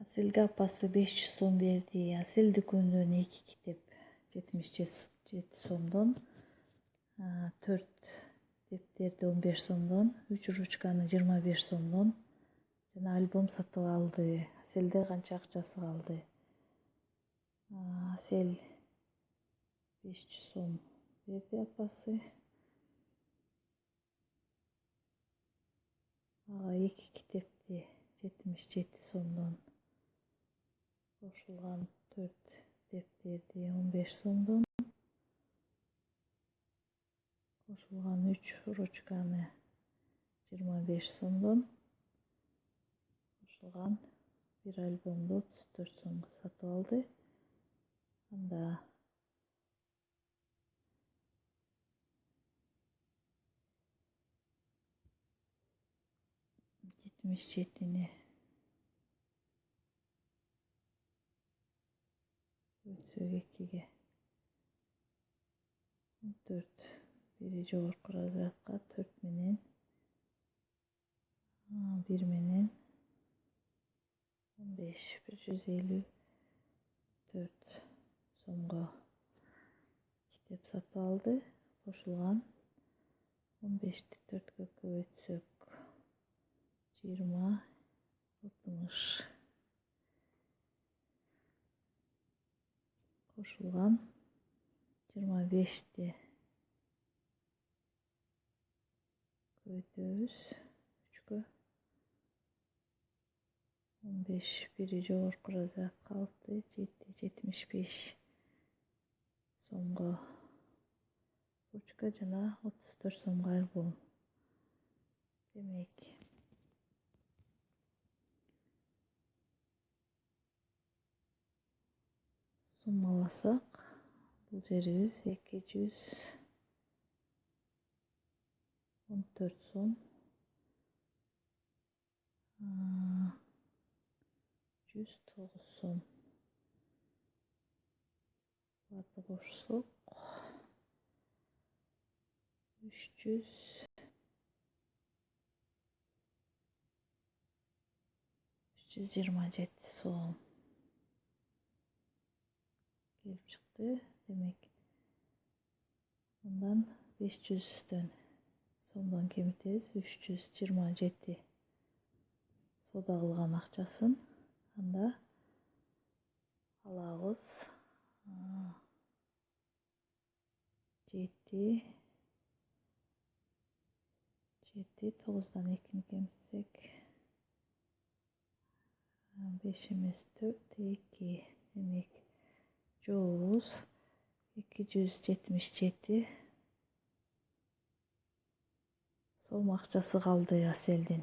Aselге апасы 500 сом берди. Асел дүкөнүнөн 2 китеп 77 сомдон, 4 дептерди 15 сомдон, 3 ручканы 25 сомдон жана альбом сатып алды. Аселде канча акчасы калды? Асел 500 сом берди апасы. Ага 2 китепти 77 сомдон кошулган, 4 дептерди 15 сомдон кошулган, 3 ручканы 25 сомдон кошулган, bir альбомду 34 сомго сатып алды. Анда 77-ни бөлсөк 2-ге 14, бири жогорку разрядка 4 менен 1 менен 15, 154 сомго китеп сатып алды. Кошулган 15-ти 4-кө көбөйтсөк 20, 60 кошулган, 25-ти көбөйтөбүз 3-кө 15, бири жогорку разрядка 6, 7, 75 сомго ручка жана 34 сомго альбом. Демек, суммаласак, бул жерибиз 214 сом, 109 сом. Барды кошсок 327 сом келип чыкты. Демек, мындан 500 сомдон кемитебиз. 327 соода кылган акчасын. Анда алабыз 7, 9-дан 2-ни кемитсек 5 эмес 4, 2. Демек, жообубуз 277 сом акчасы калды Аселдин.